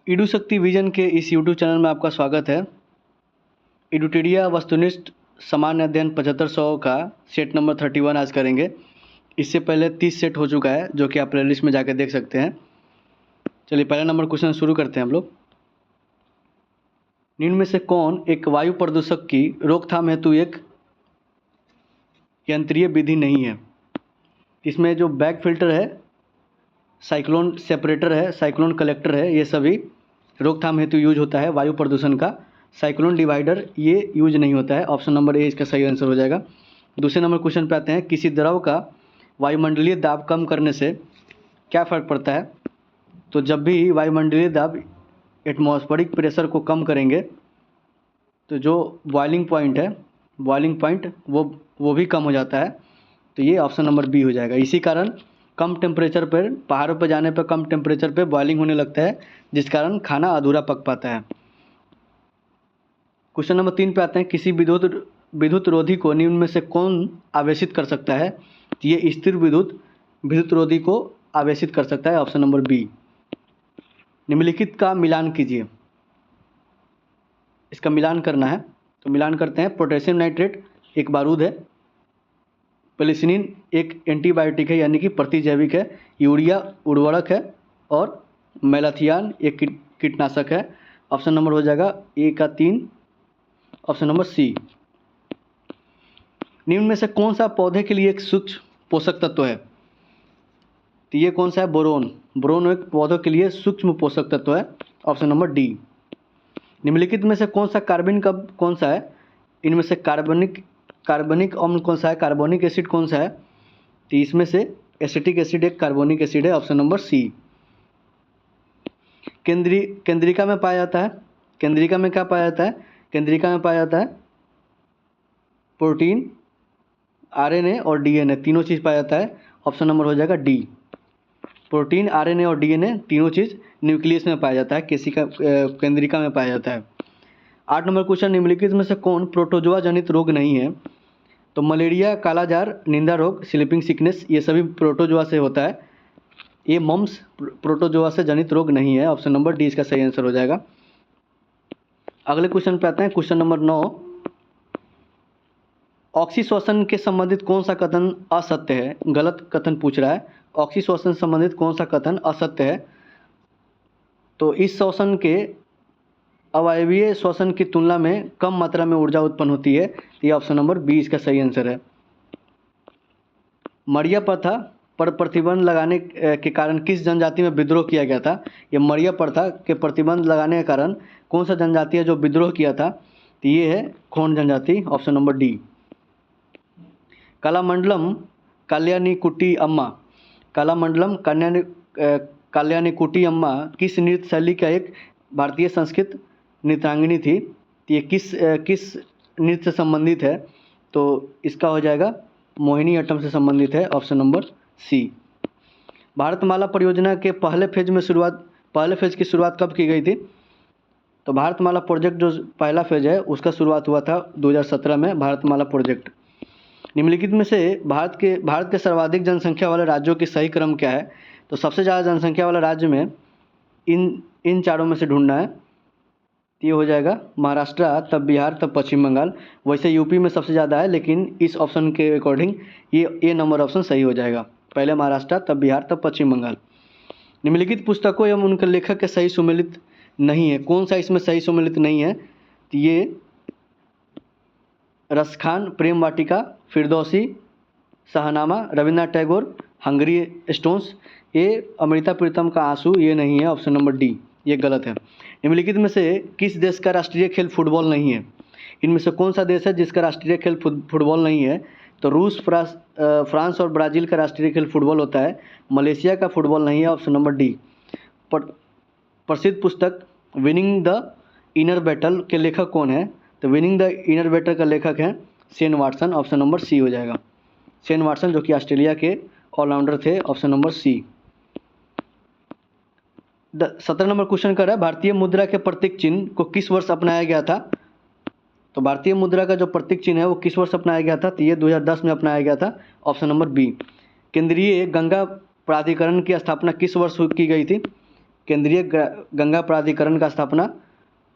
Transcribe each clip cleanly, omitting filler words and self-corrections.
Edu शक्ति vision के इस यूट्यूब चैनल में आपका स्वागत है। इडुटेरिया वस्तुनिष्ठ सामान्य अध्ययन 7500 का सेट नंबर 31 आज करेंगे। इससे पहले 30 सेट हो चुका है जो कि आप प्लेलिस्ट में जाकर देख सकते हैं। चलिए पहला नंबर क्वेश्चन शुरू करते हैं हम लोग। निम्न में से कौन एक वायु प्रदूषक की रोकथाम हेतु एक यंत्रीय विधि नहीं है? इसमें जो बैक फिल्टर है, साइक्लोन सेपरेटर है, साइक्लोन कलेक्टर है, ये सभी रोकथाम हेतु यूज होता है वायु प्रदूषण का। साइक्लोन डिवाइडर ये यूज नहीं होता है। ऑप्शन नंबर ए इसका सही आंसर हो जाएगा। दूसरे नंबर क्वेश्चन पे आते हैं। किसी द्रव का वायुमंडलीय दाब कम करने से क्या फ़र्क पड़ता है? तो जब भी वायुमंडलीय दाब एटमॉस्फेरिक प्रेशर को कम करेंगे तो जो बॉइलिंग पॉइंट वो भी कम हो जाता है। तो ये ऑप्शन नंबर बी हो जाएगा। इसी कारण कम टेम्परेचर पर, पहाड़ों पर जाने पर कम टेम्परेचर पर बॉइलिंग होने लगता है, जिस कारण खाना अधूरा पक पाता है। क्वेश्चन नंबर 3 पे आते हैं। किसी विद्युत रोधी को निम्न में से कौन आवेशित कर सकता है? तो ये स्थिर विद्युत रोधी को आवेशित कर सकता है। Option number B. निम्नलिखित का मिलान कीजिए। इसका मिलान करना है तो मिलान करते हैं। पोटेशियम नाइट्रेट एक बारूद है, पेनिसिलिन एक एंटीबायोटिक है यानी कि प्रतिजैविक है, यूरिया उर्वरक है और मेलाथियान एक कीटनाशक है। ऑप्शन नंबर हो जाएगा ए का 3, ऑप्शन नंबर सी। निम्न में से कौन सा पौधे के लिए एक सूक्ष्म पोषक तत्व है? तो ये कौन सा है? बोरोन। बोरोन एक पौधों के लिए सूक्ष्म पोषक तत्व है। Option number D. निम्नलिखित में से कौन सा कौन सा है? इनमें से कार्बनिक अम्ल कौन सा है? कार्बोनिक एसिड कौन सा है? तो इसमें से एसिटिक एसिड एक कार्बोनिक एसिड है। Option number C. केंद्रिका में पाया जाता है। केंद्रिका में क्या पाया जाता है? केंद्रिका में पाया जाता है प्रोटीन, आरएनए और डीएनए, तीनों चीज़ पाया जाता है। ऑप्शन नंबर हो जाएगा डी। प्रोटीन, आरएनए और डीएनए तीनों चीज़ न्यूक्लियस में पाया जाता है, केंद्रिका में पाया जाता है। 8 नंबर क्वेश्चन। निम्नलिखित में से कौन प्रोटोजोआ जनित रोग नहीं है? तो मलेरिया, कालाजार, निंदा रोग, स्लीपिंग सिकनेस ये सभी प्रोटोजोआ से होता है। ये मम्स प्रोटोजोआ से जनित रोग नहीं है। ऑप्शन नंबर डी इसका सही आंसर हो जाएगा। अगले क्वेश्चन पे आते हैं। Question number 9। ऑक्सीश्वसन के संबंधित कौन सा कथन असत्य है? गलत कथन पूछ रहा है। ऑक्सीश्वसन से संबंधित कौन सा कथन असत्य है? तो इस श्वसन के अवायवीय श्वसन की तुलना में कम मात्रा में ऊर्जा उत्पन्न होती है। ये ऑप्शन नंबर बी इसका सही आंसर है। मरिया प्रथा पर प्रतिबंध लगाने के कारण किस जनजाति में विद्रोह किया गया था? ये मरिया प्रथा के प्रतिबंध लगाने के कारण कौन सा जनजाति है जो विद्रोह किया था? तो ये है खोंड जनजाति। Option number D. Kalamandalam Kalyanikutty Amma. Kalamandalam Kalyanikutty अम्मा किस नृत्य शैली का एक भारतीय संस्कृत नृत्यांगिनी थी? ये किस नृत्य से संबंधित है? तो इसका हो जाएगा मोहिनी अट्टम से संबंधित है। ऑप्शन नंबर सी। भारतमाला परियोजना के पहले फेज की शुरुआत कब की गई थी? तो भारतमाला प्रोजेक्ट जो पहला फेज है उसका शुरुआत हुआ था 2017 में, भारतमाला प्रोजेक्ट। निम्नलिखित में से भारत के सर्वाधिक जनसंख्या वाले राज्यों की सही क्रम क्या है? तो सबसे ज़्यादा जनसंख्या वाला राज्य में इन चारों में से ढूंढना है। ये हो जाएगा महाराष्ट्र, तब बिहार, तब पश्चिम बंगाल। वैसे यूपी में सबसे ज़्यादा है, लेकिन इस ऑप्शन के अकॉर्डिंग ये नंबर ऑप्शन सही हो जाएगा। पहले महाराष्ट्र, तब बिहार, तब पश्चिम बंगाल। निम्नलिखित पुस्तकों एवं उनके लेखक के सही सुमेलित नहीं है। कौन सा इसमें सही सुमेलित नहीं है? तो ये रसखान, प्रेम वाटिका, फिरदौसी, शाहनामा, रविन्द्रनाथ टैगोर, हंगरी स्टोन्स, ये अमृता प्रीतम का आंसू, ये नहीं है। ऑप्शन नंबर डी ये गलत है। निम्नलिखित में से किस देश का राष्ट्रीय खेल फुटबॉल नहीं है? इनमें से कौन सा देश है जिसका राष्ट्रीय खेल फुटबॉल नहीं है? तो रूस, फ्रांस और ब्राज़ील का राष्ट्रीय खेल फुटबॉल होता है। मलेशिया का फुटबॉल नहीं है। Option number D. प्रसिद्ध पुस्तक विनिंग द इनर बैटल के लेखक कौन है? तो विनिंग द इनर बैटल का लेखक है Shane Watson. Option number C हो जाएगा। शेन वाटसन जो कि ऑस्ट्रेलिया के ऑलराउंडर थे। Option number C. 17 number question कर रहा है। भारतीय मुद्रा के प्रतीक चिन्ह को किस वर्ष अपनाया गया था? तो भारतीय मुद्रा का जो प्रतीक चिन्ह है वो किस वर्ष अपनाया गया था? तो ये 2010 में अपनाया गया था। Option number B. केंद्रीय गंगा प्राधिकरण की स्थापना किस वर्ष की गई थी? केंद्रीय गंगा प्राधिकरण का स्थापना,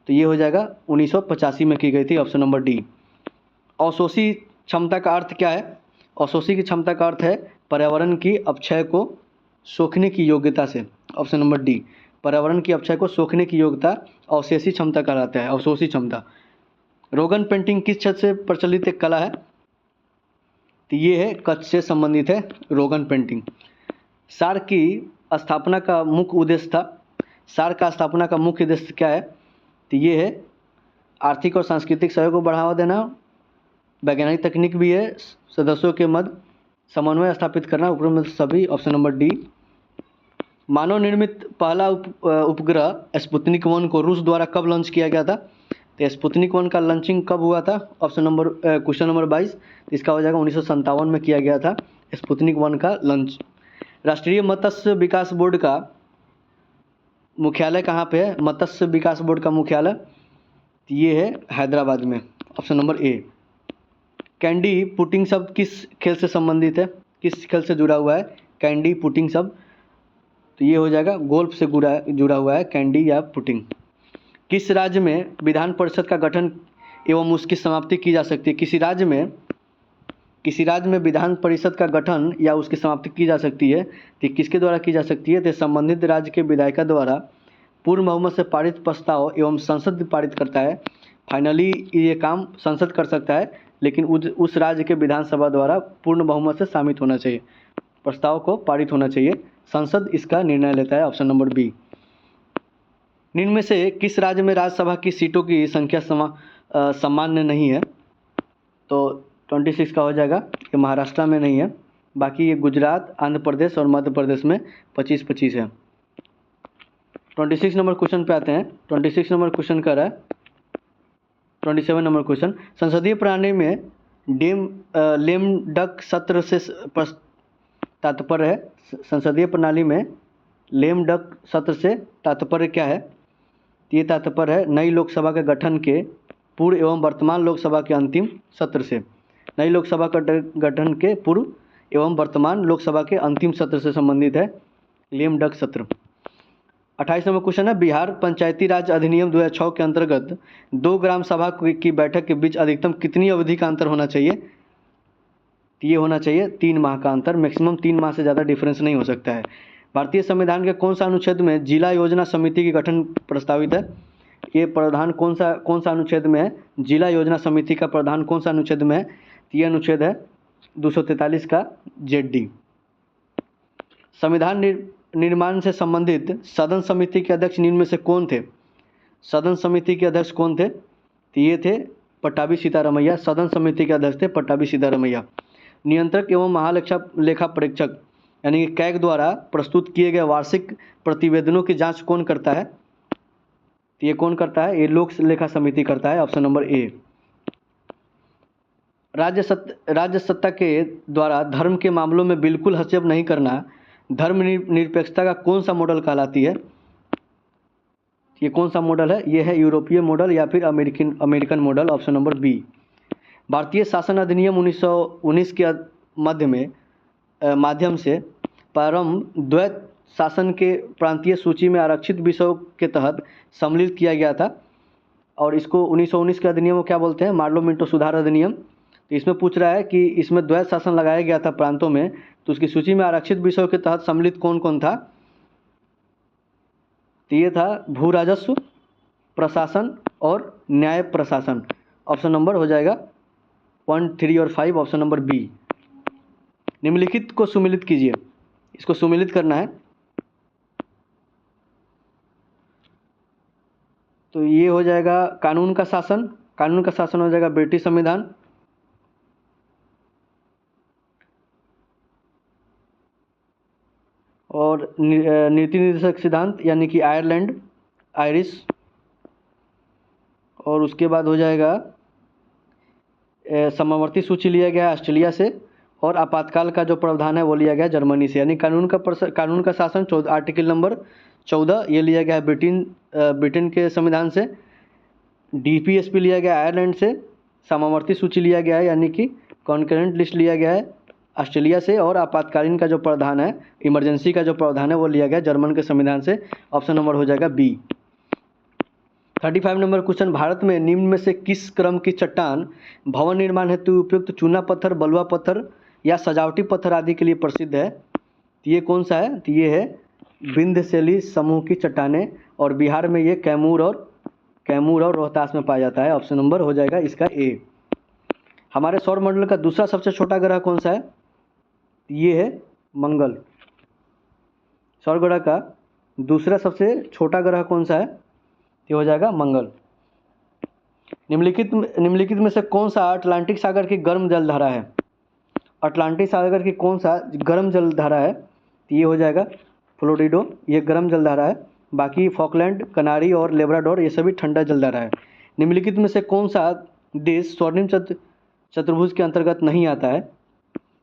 तो ये हो जाएगा 1985 में की गई थी, ऑप्शन नंबर डी। अवशोषी क्षमता का अर्थ क्या है? अवशोषी की क्षमता का अर्थ है पर्यावरण की अपक्षय को सोखने की योग्यता से, ऑप्शन नंबर डी। पर्यावरण की अपक्षय को सोखने की योग्यता अवशोषी क्षमता कहलाता है, अवशोषी क्षमता। रोगन पेंटिंग किस क्षेत्र से प्रचलित एक कला है? तो ये है कच्छ से संबंधित है रोगन पेंटिंग। सार्क की स्थापना का मुख्य उद्देश्य था, सार्क का स्थापना का मुख्य उद्देश्य क्या है? तो ये है आर्थिक और सांस्कृतिक सहयोग को बढ़ावा देना, वैज्ञानिक तकनीक भी है, सदस्यों के मध्य समन्वय स्थापित करना, उपरोक्त सभी, ऑप्शन नंबर डी। मानव निर्मित पहला उपग्रह स्पुतनिक 1 को रूस द्वारा कब लॉन्च किया गया था? तो स्पुतनिक 1 का लॉन्चिंग कब हुआ था? ऑप्शन नंबर क्वेश्चन नंबर 22, इसका हो जाएगा 1957 में किया गया था स्पुतनिक 1 का लॉन्च। राष्ट्रीय मत्स्य विकास बोर्ड का मुख्यालय कहाँ पे है? मत्स्य विकास बोर्ड का मुख्यालय ये है हैदराबाद में, option number A. Candy putting शब्द किस खेल से संबंधित है, किस खेल से जुड़ा हुआ है? कैंडी पुटिंग शब्द, तो ये हो जाएगा गोल्फ से जुड़ा हुआ है कैंडी या पुटिंग। किस राज्य में विधान परिषद का गठन एवं उसकी समाप्ति की जा सकती है? किसी राज्य में विधान परिषद का गठन या उसकी समाप्ति की जा सकती है, तो किसके द्वारा की जा सकती है? तो संबंधित राज्य के विधायिका द्वारा पूर्ण बहुमत से पारित प्रस्ताव एवं संसद पारित करता है। फाइनली ये काम संसद कर सकता है, लेकिन उस राज्य के विधानसभा द्वारा पूर्ण बहुमत से शामिल होना चाहिए, प्रस्ताव को पारित होना चाहिए, संसद इसका निर्णय लेता है, ऑप्शन नंबर बी। निम्न में से किस राज्य में राज्यसभा की सीटों की संख्या सामान्य नहीं है? तो 26 का हो जाएगा, ये महाराष्ट्र में नहीं है, बाकी ये गुजरात, आंध्र प्रदेश और मध्य प्रदेश में 25-25 है। 26 नंबर क्वेश्चन पे आते हैं। 26 नंबर क्वेश्चन कर रहा है 27 नंबर क्वेश्चन, संसदीय प्रणाली में लेम डक सत्र से तात्पर्य है? संसदीय प्रणाली में लेम डक सत्र से तात्पर्य क्या है? ये तात्पर्य है नई लोकसभा के गठन के पूर्व एवं वर्तमान लोकसभा के अंतिम सत्र से। नई लोकसभा का गठन के पूर्व एवं वर्तमान लोकसभा के अंतिम सत्र से संबंधित है लेम डक सत्र। 28 नंबर क्वेश्चन है, बिहार पंचायती राज अधिनियम 2006 के अंतर्गत 2 ग्राम सभा की बैठक के बीच अधिकतम कितनी अवधि का अंतर होना चाहिए? ये होना चाहिए 3 माह का अंतर, मैक्सिमम 3 माह से ज़्यादा डिफरेंस नहीं हो सकता है। भारतीय संविधान के कौन सा अनुच्छेद में जिला योजना समिति की गठन प्रस्तावित है? ये प्रावधान कौन सा अनुच्छेद में है? जिला योजना समिति का प्रावधान कौन सा अनुच्छेद में है? ये अनुच्छेद है 243 का ZD। संविधान निर्माण से संबंधित सदन समिति के अध्यक्ष निम्न में से कौन थे? सदन समिति के अध्यक्ष कौन थे? तो ये थे पट्टाभी सीतारमैया, सदन समिति के अध्यक्ष थे पट्टाभी सीतारमैया। नियंत्रक एवं महालेखा परीक्षक यानी कि कैग द्वारा प्रस्तुत किए गए वार्षिक प्रतिवेदनों की जांच कौन करता है? तो ये कौन करता है? ये लोक लेखा समिति करता है, ऑप्शन नंबर ए। राज्य सत्ता के द्वारा धर्म के मामलों में बिल्कुल हस्तक्षेप नहीं करना धर्म निरपेक्षता का कौन सा मॉडल कहलाती है? ये कौन सा मॉडल है? ये है यूरोपीय मॉडल या फिर American model, option number B. भारतीय शासन अधिनियम 1919 के माध्यम से प्रारंभ द्वैत शासन के प्रांतीय सूची में आरक्षित विषयों के तहत सम्मिलित किया गया था, और इसको 1919 के अधिनियम को क्या बोलते हैं? मार्लो मिंटो सुधार अधिनियम। तो इसमें पूछ रहा है कि इसमें द्वैत शासन लगाया गया था प्रांतों में, तो उसकी सूची में आरक्षित विषयों के तहत सम्मिलित कौन कौन था? तो ये था भू राजस्व, प्रशासन और न्याय प्रशासन। ऑप्शन नंबर हो जाएगा 1, 3 और 5, ऑप्शन नंबर बी। निम्नलिखित को सुमेलित कीजिए, इसको सुमेलित करना है। तो ये हो जाएगा कानून का शासन, कानून का शासन हो जाएगा ब्रिटिश संविधान, और नीति निर्देशक सिद्धांत यानी कि आयरलैंड, आयरिश, और उसके बाद हो जाएगा समवर्ती सूची लिया गया ऑस्ट्रेलिया से, और आपातकाल का जो प्रावधान है वो लिया गया जर्मनी से। यानी कानून का शासन आर्टिकल नंबर 14 ये लिया गया है ब्रिटेन के संविधान से। DPSP लिया गया आयरलैंड से। समवर्ती सूची लिया गया है यानी कि कॉन्करेंट लिस्ट लिया गया है ऑस्ट्रेलिया से, और आपातकालीन का जो प्रावधान है, इमरजेंसी का जो प्रावधान है वो लिया गया जर्मन के संविधान से। ऑप्शन नंबर हो जाएगा बी। 35 नंबर क्वेश्चन, भारत में निम्न में से किस क्रम की चट्टान भवन निर्माण हेतु उपयुक्त चूना पत्थर, बलुआ पत्थर या सजावटी पत्थर आदि के लिए प्रसिद्ध है? तो ये कौन सा है? तो ये है विंध्य शैली समूह की चट्टानें, और बिहार में ये कैमूर और रोहतास में पाया जाता है। ऑप्शन नंबर हो जाएगा इसका ए। हमारे सौरमंडल का दूसरा सबसे छोटा ग्रह कौन सा है? ये है मंगल। सौर ग्रह का दूसरा सबसे छोटा ग्रह कौन सा है? ये हो जाएगा मंगल। निम्नलिखित में से कौन सा अटलांटिक सागर की गर्म जलधारा है? अटलांटिक सागर की कौन सा गर्म जलधारा है? तो ये हो जाएगा फ्लोरिडो, ये गर्म जलधारा है। बाकी फॉकलैंड, कनारी और लेब्राडोर ये सभी ठंडा जलधारा है। निम्नलिखित में से कौन सा देश स्वर्णिम चतुर्भुज के अंतर्गत नहीं आता है?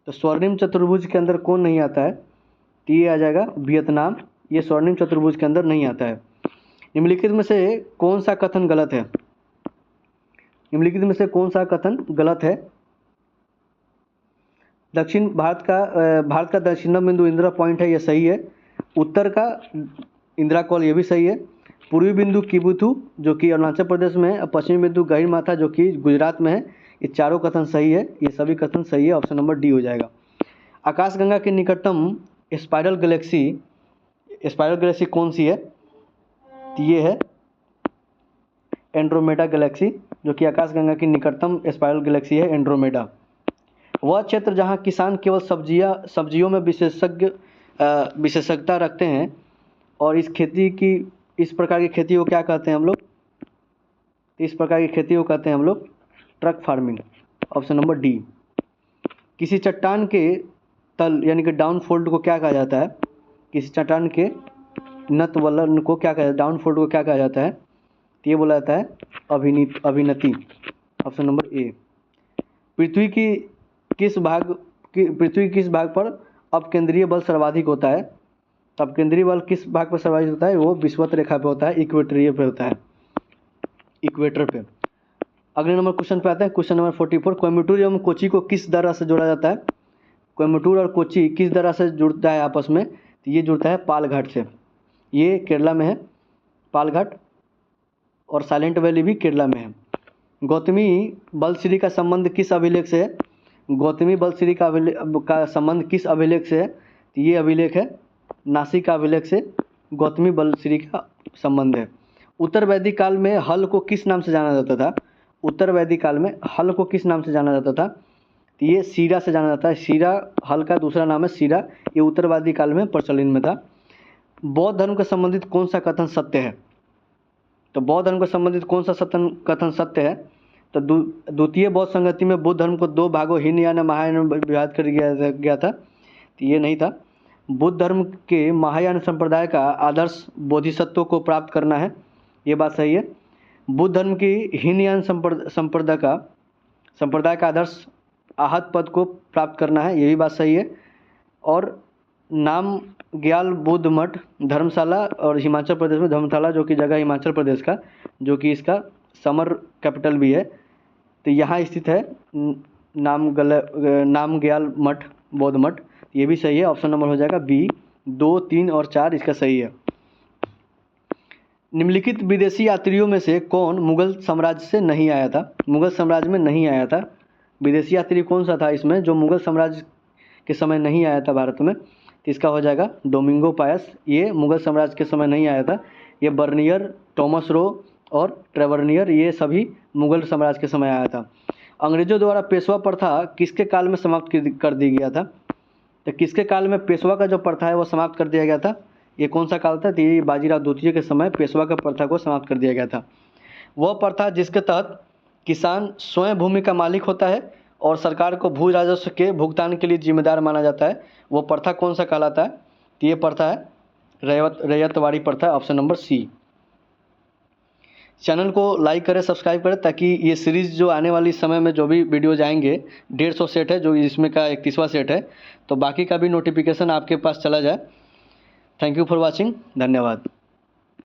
तो स्वर्णिम चतुर्भुज के अंदर कौन नहीं आता है? तो ये आ जाएगा वियतनाम, ये स्वर्णिम चतुर्भुज के अंदर नहीं आता है। निम्नलिखित में से कौन सा कथन गलत है? निम्नलिखित में से कौन सा कथन गलत है? भारत का दक्षिणम बिंदु इंदिरा पॉइंट है, ये सही है। उत्तर का इंदिरा कॉल, ये भी सही है। पूर्वी बिंदु किबुथु जो कि अरुणाचल प्रदेश में है, पश्चिमी बिंदु गहिरमाथा जो कि गुजरात में है। ये चारों कथन सही है, ये सभी कथन सही है। ऑप्शन नंबर डी हो जाएगा। आकाशगंगा के निकटतम स्पाइरल गैलेक्सी कौन सी है? तो ये है एंड्रोमेडा गैलेक्सी, जो कि आकाशगंगा की निकटतम स्पाइरल गैलेक्सी है एंड्रोमेडा। वह क्षेत्र जहां किसान केवल सब्जियों में विशेषज्ञता रखते हैं, और इस प्रकार की खेती को क्या कहते हैं हम लोग? इस प्रकार की खेती को कहते हैं हम लोग truck farming. Option number D. किसी चट्टान के तल यानी कि डाउनफोल्ड को क्या कहा जाता है? किसी चट्टान के नतवलन को क्या कहा जाता है? डाउनफोल्ड को क्या कहा जाता है? तो ये बोला जाता है अभिनति। Option number A. पृथ्वी किस भाग पर अपकेंद्रीय बल सर्वाधिक होता है? तो अपकेंद्रीय बल किस भाग पर सर्वाधिक होता है? वो विषुवत रेखा पे होता है, इक्वेटरीय पे होता है, इक्वेटर पे। अगले नंबर क्वेश्चन पे आते हैं। क्वेश्चन नंबर 44, कोयम्बटूर एवं कोची को किस दर्रा से जोड़ा जाता है? कोयम्बटूर और कोची किस दर्रा से जुड़ता है आपस में? तो ये जुड़ता है पालघाट से। ये केरला में है पालघाट, और साइलेंट वैली भी केरला में है। गौतमी बलश्री का संबंध किस अभिलेख से है? गौतमी बलश्री का संबंध किस अभिलेख से है? तो ये अभिलेख है नासिक अभिलेख से गौतमी बलश्री का संबंध है। उत्तर वैदिक काल में हल को किस नाम से जाना जाता था? उत्तर वैदिक काल में हल को किस नाम से जाना जाता था? तो ये शीरा से जाना जाता है। शीरा हल का दूसरा नाम है शीरा। ये उत्तर वैदिक काल में प्रचलन में था। बौद्ध धर्म के संबंधित कौन सा कथन सत्य है? तो बौद्ध धर्म के संबंधित कौन सा कथन सत्य है? तो द्वितीय बौद्ध संगति में बुद्ध धर्म को दो भागों हीनयान और महायान में विभाजित कर गया था। तो ये नहीं था। बुद्ध धर्म के महायान संप्रदाय का आदर्श बोधिसत्व को प्राप्त करना है, ये बात सही है। बुद्ध धर्म की हीनयान संप्रदाय का आदर्श आहत पद को प्राप्त करना है, ये भी बात सही है। और नाम ग्याल बुद्ध मठ धर्मशाला और हिमाचल प्रदेश में, धर्मशाला जो कि जगह हिमाचल प्रदेश का, जो कि इसका समर कैपिटल भी है, तो यहाँ स्थित है नाम ग्याल मठ बौद्ध मठ, ये भी सही है। ऑप्शन नंबर हो जाएगा बी। 2, 3 और 4 इसका सही है। निम्नलिखित विदेशी यात्रियों में से कौन मुगल साम्राज्य से नहीं आया था? मुगल साम्राज्य में नहीं आया था। विदेशी यात्री कौन सा था इसमें जो मुगल साम्राज्य के समय नहीं आया था भारत में? तो इसका हो जाएगा डोमिंगो पायस। ये मुगल साम्राज्य के समय नहीं आया था। ये बर्नियर, टॉमस रो और ट्रेवर्नियर ये सभी मुगल साम्राज्य के समय आया था। अंग्रेजों द्वारा पेशवा प्रथा किसके काल में समाप्त कर दी गया था? तो किसके काल में पेशवा का जो प्रथा है वो समाप्त कर दिया गया था? ये कौन सा काल था? तो ये बाजीराव द्वितीय के समय पेशवा का प्रथा को समाप्त कर दिया गया था। वह प्रथा जिसके तहत किसान स्वयं भूमि का मालिक होता है और सरकार को भू राजस्व के भुगतान के लिए जिम्मेदार माना जाता है, वो प्रथा कौन सा कहलाता है? तो ये प्रथा है रैयतवाड़ी प्रथा। Option number C. चैनल को लाइक करें, सब्सक्राइब करें, ताकि ये सीरीज़ जो आने वाली समय में जो भी वीडियोज आएंगे 150 सेट है, जो इसमें का 31वां सेट है, तो बाकी का भी नोटिफिकेशन आपके पास चला जाए। Thank you for watching. धन्यवाद।